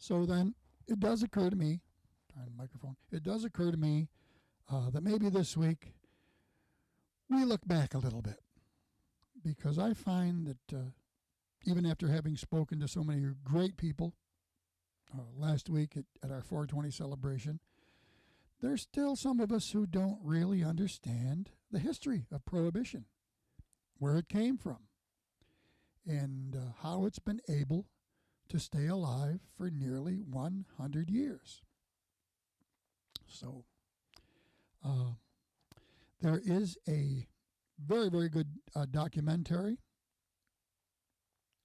So then it does occur to me, on the microphone, it does occur to me that maybe this week we look back a little bit, because I find that even after having spoken to so many great people last week at our 420 celebration, there's still some of us who don't really understand the history of Prohibition, where it came from, and how it's been able to stay alive for nearly 100 years. So there is a very, very good documentary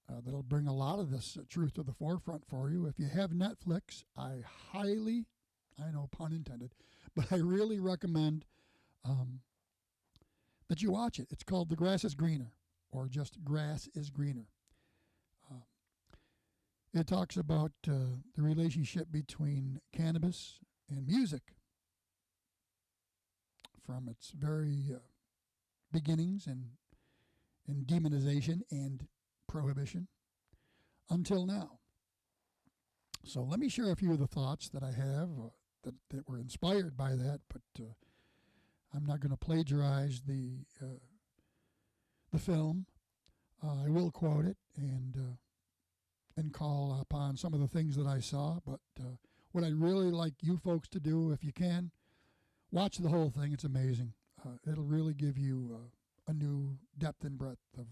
that'll bring a lot of this truth to the forefront for you. If you have Netflix, I highly, I know pun intended, but I really recommend that you watch it. It's called The Grass is Greener, or just Grass is Greener. It talks about the relationship between cannabis and music from its very beginnings and demonization and prohibition until now. So let me share a few of the thoughts that I have that were inspired by that, but I'm not going to plagiarize the film. I will quote it and call upon some of the things that I saw, but what I'd really like you folks to do, if you can, watch the whole thing. It's amazing. It'll really give you a new depth and breadth of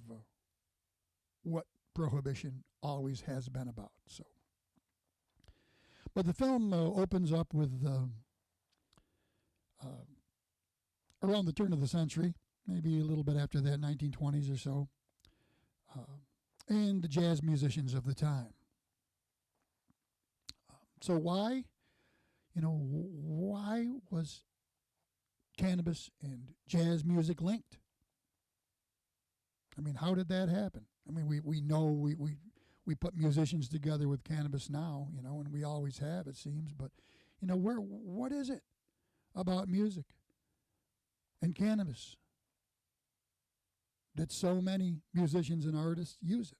what prohibition always has been about. So, but the film opens up with around the turn of the century, maybe a little bit after that, 1920s or so, and the jazz musicians of the time. So why was cannabis and jazz music linked? I mean, how did that happen? I mean, we know we put musicians together with cannabis now, and we always have, it seems, but what is it about music and cannabis that so many musicians and artists use it?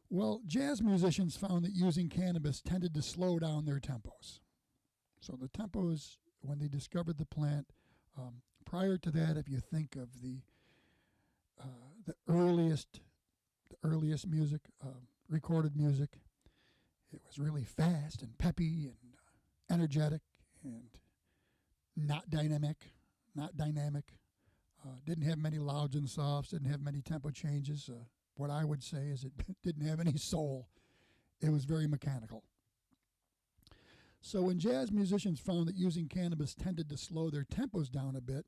Well, jazz musicians found that using cannabis tended to slow down their tempos. So the tempos, when they discovered the plant, prior to that, if you think of the earliest music, recorded music, it was really fast and peppy and energetic and not dynamic. Didn't have many louds and softs, didn't have many tempo changes. What I would say is it didn't have any soul. It was very mechanical. So when jazz musicians found that using cannabis tended to slow their tempos down a bit,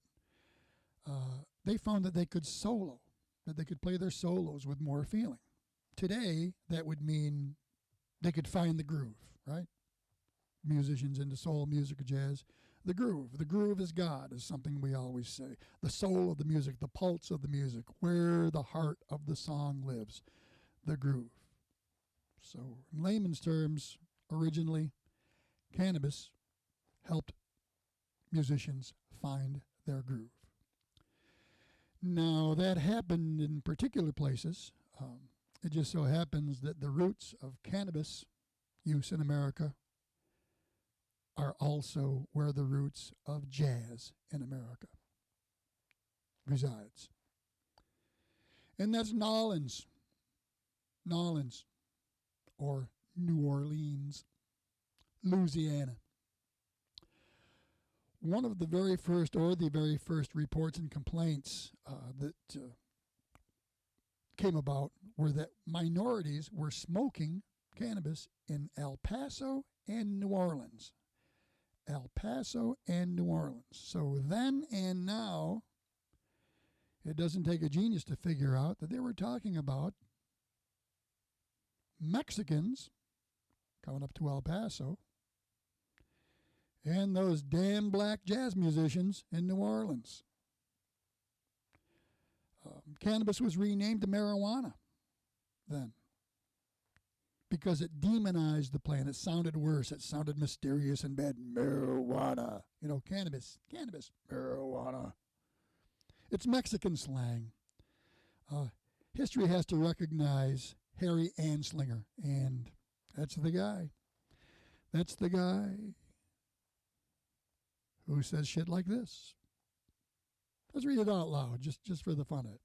they found that they could solo, that they could play their solos with more feeling. Today, that would mean they could find the groove, right? Musicians into soul music or jazz. The groove is God, is something we always say. The soul of the music, the pulse of the music, where the heart of the song lives, the groove. So in layman's terms, originally, cannabis helped musicians find their groove. Now, that happened in particular places. It just so happens that the roots of cannabis use in America are also where the roots of jazz in America resides. And that's Nolens, or New Orleans, Louisiana. One of the very first reports and complaints that came about were that minorities were smoking cannabis in El Paso and New Orleans. El Paso and New Orleans. So then and now, it doesn't take a genius to figure out that they were talking about Mexicans coming up to El Paso and those damn black jazz musicians in New Orleans. Cannabis was renamed to marijuana then, because it demonized the plant. It sounded worse. It sounded mysterious and bad. Marijuana. Cannabis, marijuana. It's Mexican slang. History has to recognize Harry Anslinger. And that's the guy. That's the guy who says shit like this. Let's read it out loud, just for the fun of it.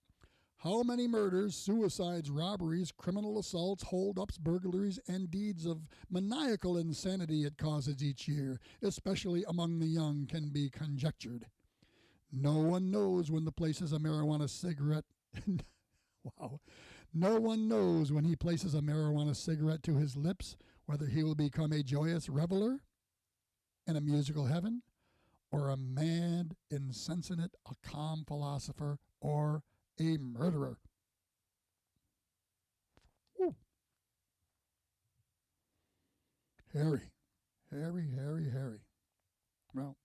How many murders, suicides, robberies, criminal assaults, holdups, burglaries, and deeds of maniacal insanity it causes each year, especially among the young, can be conjectured. No one knows when the places a marijuana cigarette. Wow. No one knows when he places a marijuana cigarette to his lips whether he will become a joyous reveler in a musical heaven, or a mad, insensate, a calm philosopher, or a murderer. Woo. Harry. Well,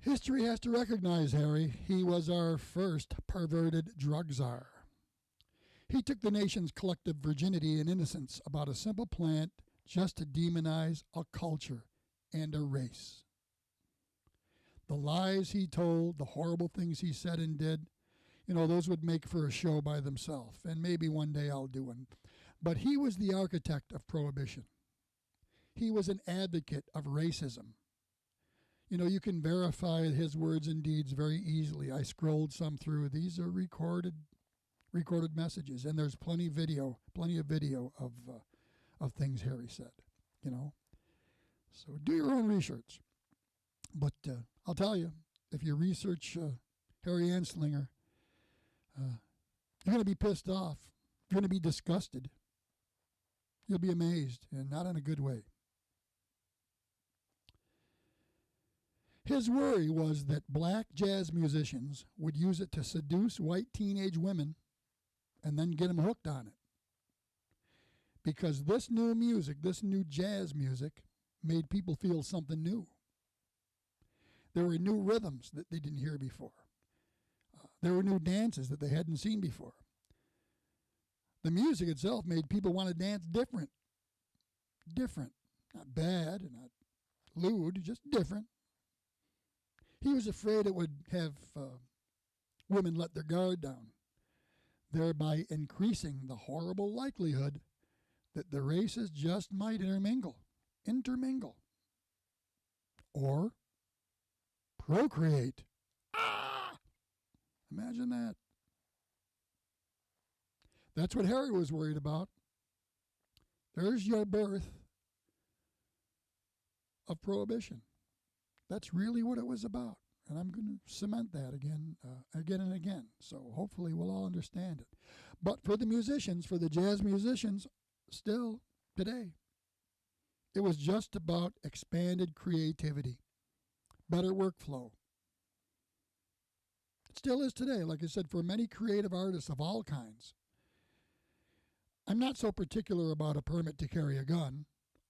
history has to recognize Harry. He was our first perverted drug czar. He took the nation's collective virginity and innocence about a simple plant just to demonize a culture and a race. The lies he told, the horrible things he said and did, those would make for a show by themselves, and maybe one day I'll do one. But he was the architect of Prohibition. He was an advocate of racism. You can verify his words and deeds very easily. I scrolled some through. These are recorded messages, and there's plenty of video of things Harry said. So do your own research. But I'll tell you, if you research Harry Anslinger, you're going to be pissed off. You're going to be disgusted. You'll be amazed, and not in a good way. His worry was that black jazz musicians would use it to seduce white teenage women and then get them hooked on it. Because this new music, this new jazz music, made people feel something new. There were new rhythms that they didn't hear before. There were new dances that they hadn't seen before. The music itself made people want to dance different. Different. Not bad and not lewd, just different. He was afraid it would have women let their guard down, thereby increasing the horrible likelihood that the races just might intermingle, or procreate. Imagine that. That's what Harry was worried about. There's your birth of Prohibition. That's really what it was about. And I'm going to cement that again and again. So hopefully we'll all understand it. But for the musicians, for the jazz musicians, still today, it was just about expanded creativity, better workflow. It still is today, like I said, for many creative artists of all kinds. I'm not so particular about a permit to carry a gun.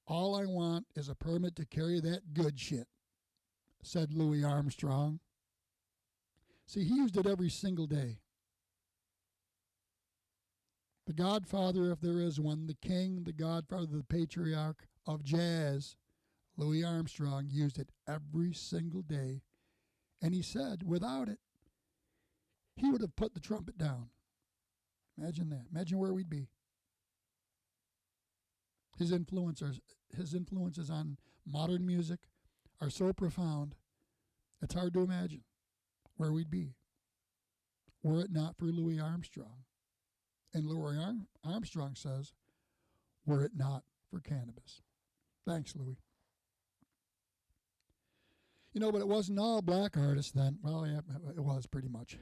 All I want is a permit to carry that good shit, said Louis Armstrong. See, he used it every single day. The godfather, if there is one, the king, the godfather, the patriarch of jazz, Louis Armstrong, used it every single day. And he said, without it, he would have put the trumpet down. Imagine that. Imagine where we'd be. His influences on modern music are so profound, it's hard to imagine where we'd be were it not for Louis Armstrong. And Louis Armstrong says, were it not for cannabis. Thanks, Louis. But it wasn't all black artists then. Well, yeah, it was pretty much.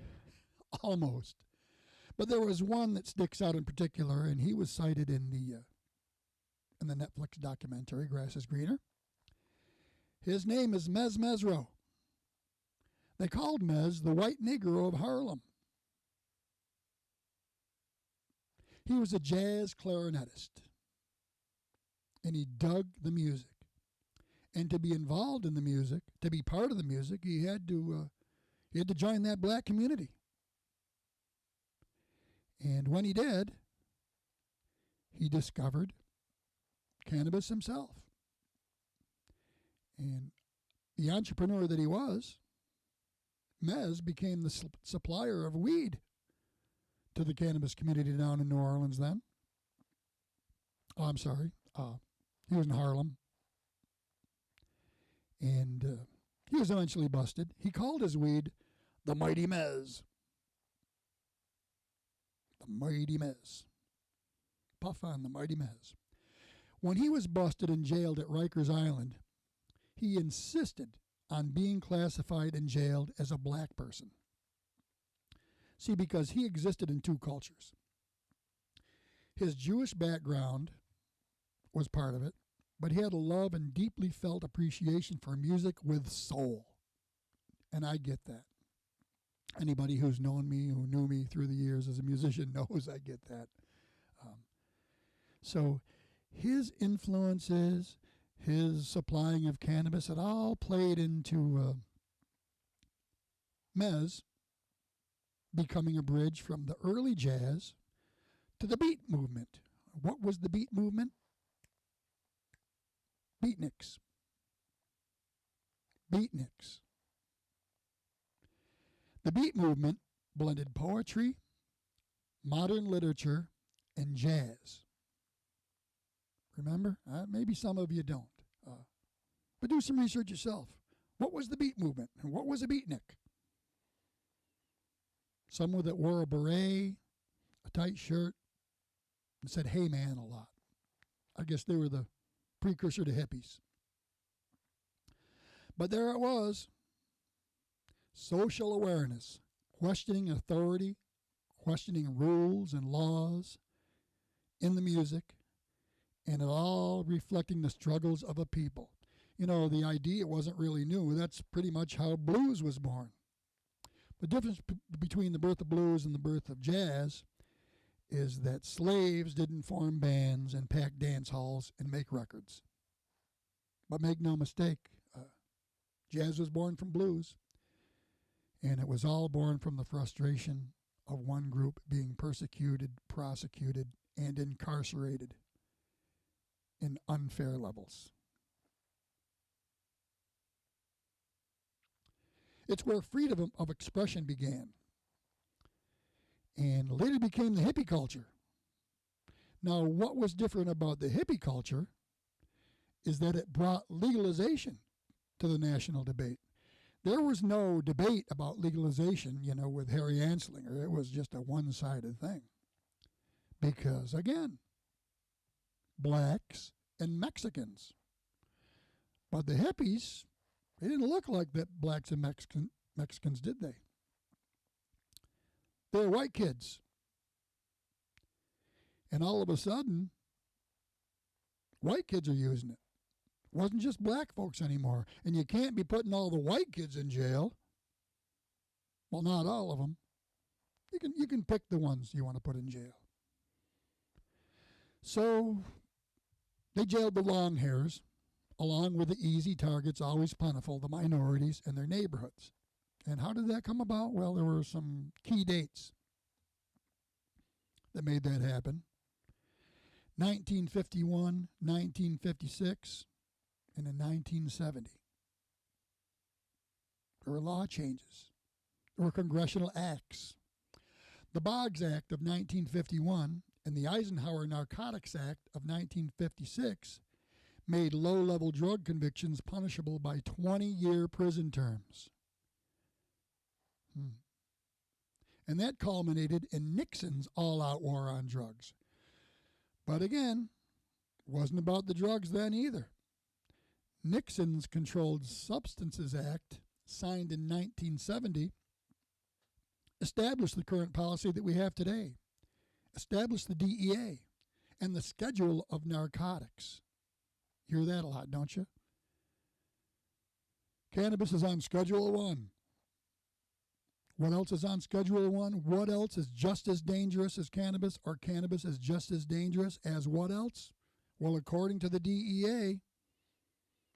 Almost. But there was one that sticks out in particular, and he was cited in the Netflix documentary, Grass is Greener. His name is Mez Mesro. They called Mez the white Negro of Harlem. He was a jazz clarinetist, and he dug the music. And to be involved in the music, to be part of the music, he had to join that black community. And when he did, he discovered cannabis himself. And the entrepreneur that he was, Mez became the supplier of weed to the cannabis community down in New Orleans then. Oh, I'm sorry. He was in Harlem. And he was eventually busted. He called his weed the Mighty Mez. The Mighty Mez. Puff on the Mighty Mez. When he was busted and jailed at Rikers Island, he insisted on being classified and jailed as a black person. See, because he existed in two cultures. His Jewish background was part of it, but he had a love and deeply felt appreciation for music with soul. And I get that. Anybody who's known me, who knew me through the years as a musician, knows I get that. So his influences, his supplying of cannabis, it all played into Mez becoming a bridge from the early jazz to the beat movement. What was the beat movement? Beatniks. Beatniks. The beat movement blended poetry, modern literature, and jazz. Remember? Maybe some of you don't. But do some research yourself. What was the beat movement? And what was a beatnik? Someone that wore a beret, a tight shirt, and said, "Hey man," a lot. I guess they were the precursor to hippies. But there it was. Social awareness, questioning authority, questioning rules and laws in the music, and it all reflecting the struggles of a people. You know, the idea wasn't really new. That's pretty much how blues was born. The difference between the birth of blues and the birth of jazz is that slaves didn't form bands and pack dance halls and make records. But make no mistake, jazz was born from blues, and it was all born from the frustration of one group being persecuted, prosecuted, and incarcerated in unfair levels. It's where freedom of expression began and later became the hippie culture. Now, what was different about the hippie culture is that it brought legalization to the national debate. There was no debate about legalization, with Harry Anslinger. It was just a one-sided thing. Because, again, blacks and Mexicans. But the hippies, they didn't look like that blacks and Mexicans, did they? They were white kids. And all of a sudden, white kids are using it. It wasn't just black folks anymore. And you can't be putting all the white kids in jail. Well, not all of them. You can pick the ones you want to put in jail. So they jailed the long hairs, along with the easy targets, always plentiful, the minorities and their neighborhoods. And how did that come about? Well, there were some key dates that made that happen. 1951, 1956, and in 1970. There were law changes. There were congressional acts. The Boggs Act of 1951 and the Eisenhower Narcotics Act of 1956 made low-level drug convictions punishable by 20-year prison terms. And that culminated in Nixon's all-out war on drugs. But again, it wasn't about the drugs then either. Nixon's Controlled Substances Act, signed in 1970, established the current policy that we have today, established the DEA and the schedule of narcotics. You hear that a lot, don't you? Cannabis is on Schedule 1. What else is on Schedule 1? What else is just as dangerous as cannabis, or cannabis is just as dangerous as what else? Well, according to the DEA,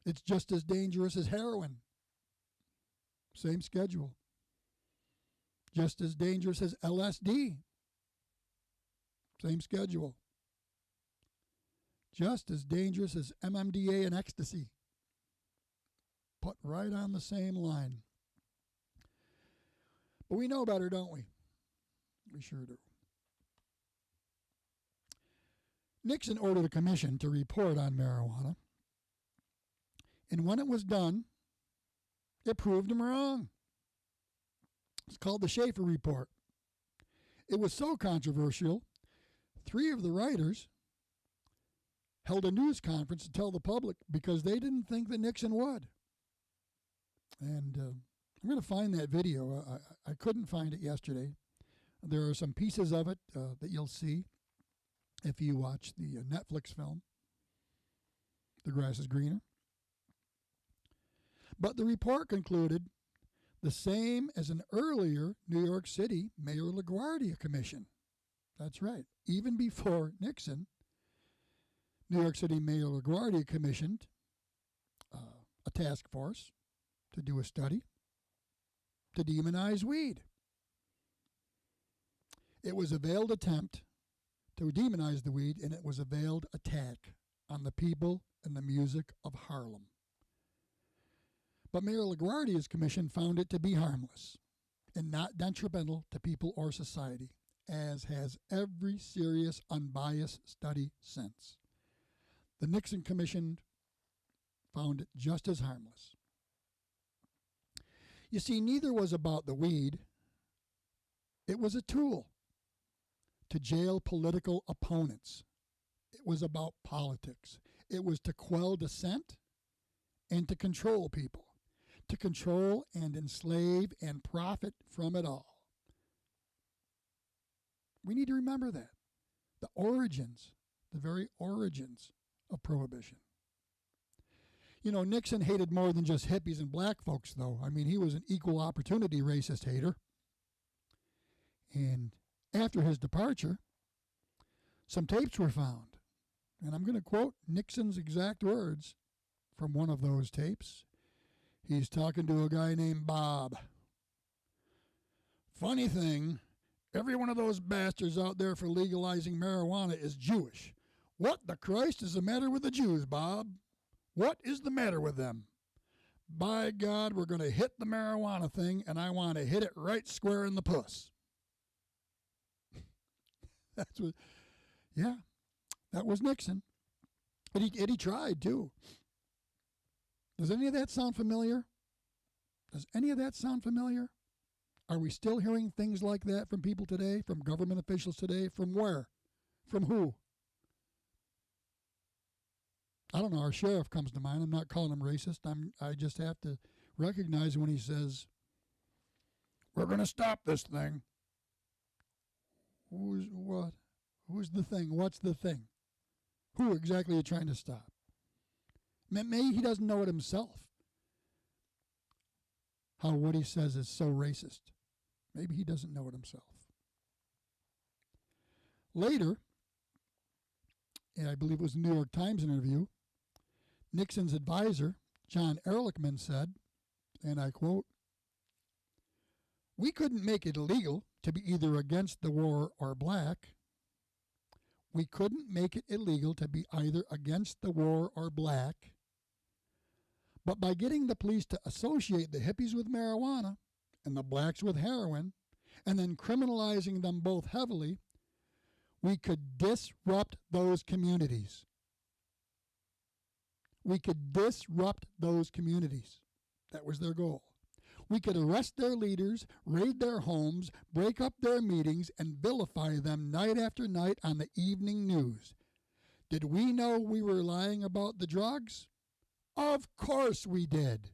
it's just as dangerous as heroin. Same schedule. Just as dangerous as LSD. Same schedule. Just as dangerous as MMDA and ecstasy. Put right on the same line. But we know better, don't we? We sure do. Nixon ordered a commission to report on marijuana, and when it was done, it proved him wrong. It's called the Schaefer Report. It was so controversial, 3 of the writers held a news conference to tell the public because they didn't think that Nixon would. And I'm going to find that video. I couldn't find it yesterday. There are some pieces of it that you'll see if you watch the Netflix film, The Grass is Greener. But the report concluded the same as an earlier New York City Mayor LaGuardia commission. That's right. Even before Nixon, New York City Mayor LaGuardia commissioned a task force to do a study to demonize weed. It was a veiled attempt to demonize the weed, and it was a veiled attack on the people and the music of Harlem. But Mayor LaGuardia's commission found it to be harmless and not detrimental to people or society, as has every serious, unbiased study since. The Nixon Commission found it just as harmless. You see, neither was about the weed. It was a tool to jail political opponents. It was about politics. It was to quell dissent and to control people, to control and enslave and profit from it all. We need to remember that. The origins, the very origins of Prohibition. You know, Nixon hated more than just hippies and black folks, though. I mean, he was an equal opportunity racist hater. And after his departure, some tapes were found. And I'm going to quote Nixon's exact words from one of those tapes. He's talking to a guy named Bob. Funny thing, every one of those bastards out there for legalizing marijuana is Jewish. What the Christ is the matter with the Jews, Bob? What is the matter with them? By God, we're going to hit the marijuana thing, and I want to hit it right square in the puss. That's what, yeah, that was Nixon. And he tried, too. Does any of that sound familiar? Does any of that sound familiar? Are we still hearing things like that from people today, from government officials today? From where? From who? I don't know. Our sheriff comes to mind. I'm not calling him racist. I just have to recognize when he says, we're going to stop this thing. Who's what? Who's the thing? What's the thing? Who exactly are you trying to stop? Maybe he doesn't know it himself. How what he says is so racist. Maybe he doesn't know it himself. Later, and I believe it was a New York Times interview, Nixon's advisor, John Ehrlichman, said, and I quote, "We couldn't make it illegal to be either against the war or black. We couldn't make it illegal to be either against the war or black. But by getting the police to associate the hippies with marijuana and the blacks with heroin, and then criminalizing them both heavily, we could disrupt those communities. We could disrupt those communities. That was their goal. We could arrest their leaders, raid their homes, break up their meetings, and vilify them night after night on the evening news. Did we know we were lying about the drugs? Of course we did."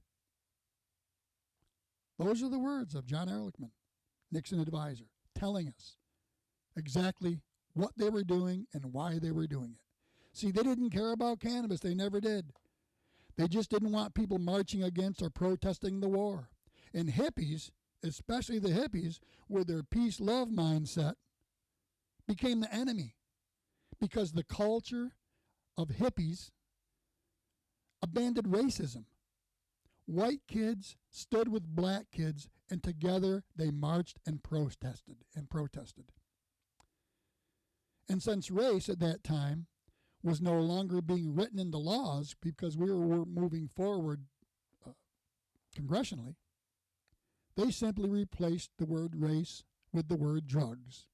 Those are the words of John Ehrlichman, Nixon advisor, telling us exactly what they were doing and why they were doing it. See, they didn't care about cannabis. They never did. They just didn't want people marching against or protesting the war. And hippies, especially the hippies, with their peace-love mindset, became the enemy because the culture of hippies abandoned racism. White kids stood with black kids, and together they marched and protested. And since race at that time was no longer being written into laws because we were moving forward congressionally, they simply replaced the word race with the word drugs.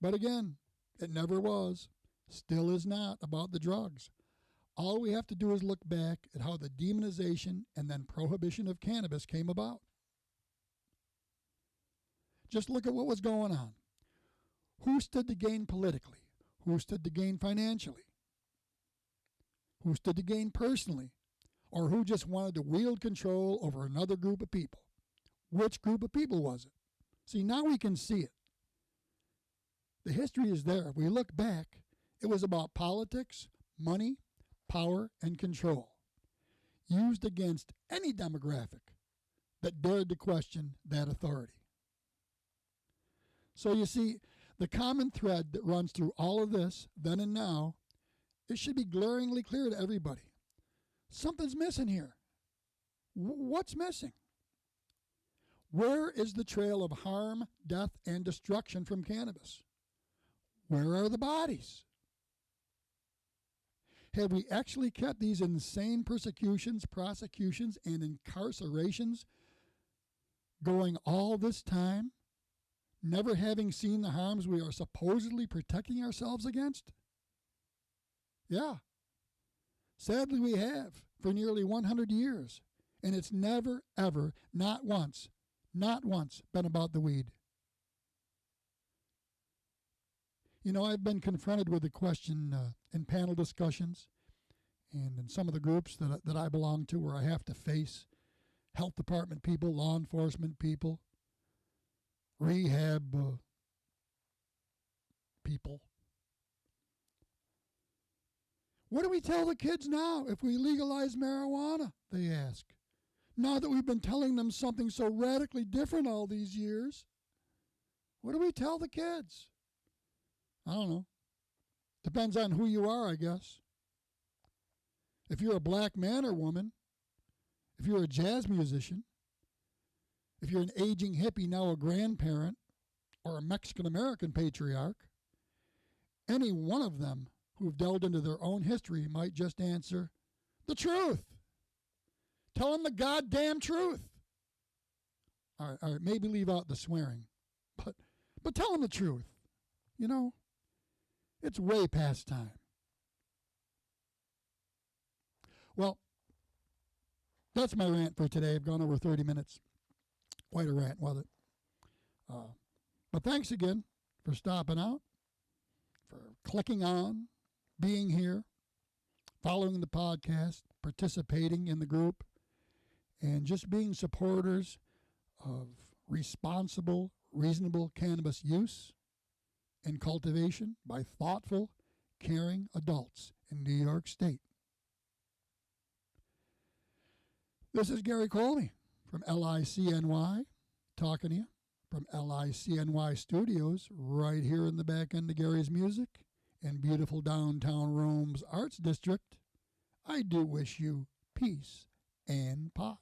But again, It never was. Still is not about the drugs. All we have to do is look back at how the demonization and then prohibition of cannabis came about. Just look at what was going on. Who stood to gain politically? Who stood to gain financially? Who stood to gain personally? Or who just wanted to wield control over another group of people? Which group of people was it? See, now we can see it. The history is there. If we look back, it was about politics, money, power, and control, used against any demographic that dared to question that authority. So you see, the common thread that runs through all of this, then and now, it should be glaringly clear to everybody. Something's missing here. What's missing? Where is the trail of harm, death, and destruction from cannabis? Where are the bodies? Have we actually kept these insane persecutions, prosecutions, and incarcerations going all this time, never having seen the harms we are supposedly protecting ourselves against? Yeah. Sadly, we have for nearly 100 years, and it's never, ever, not once been about the weed. You know, I've been confronted with the question in panel discussions and in some of the groups that I belong to where I have to face health department people, law enforcement people, rehab people. What do we tell the kids now if we legalize marijuana, they ask. Now that we've been telling them something so radically different all these years, what do we tell the kids? I don't know. Depends on who you are, I guess. If you're a black man or woman, if you're a jazz musician, if you're an aging hippie, now a grandparent, or a Mexican-American patriarch, any one of them who've delved into their own history might just answer, the truth. Tell them the goddamn truth. All right, maybe leave out the swearing, but tell them the truth. You know, it's way past time. Well, that's my rant for today. I've gone over 30 minutes. Quite a rant, was it? But thanks again for stopping out, for clicking on, being here, following the podcast, participating in the group, and just being supporters of responsible, reasonable cannabis use and cultivation by thoughtful, caring adults in New York State. This is Gary Colby from LICNY, talking to you from LICNY Studios right here in the back end of Gary's Music in beautiful downtown Rome's Arts District. I do wish you peace and pot.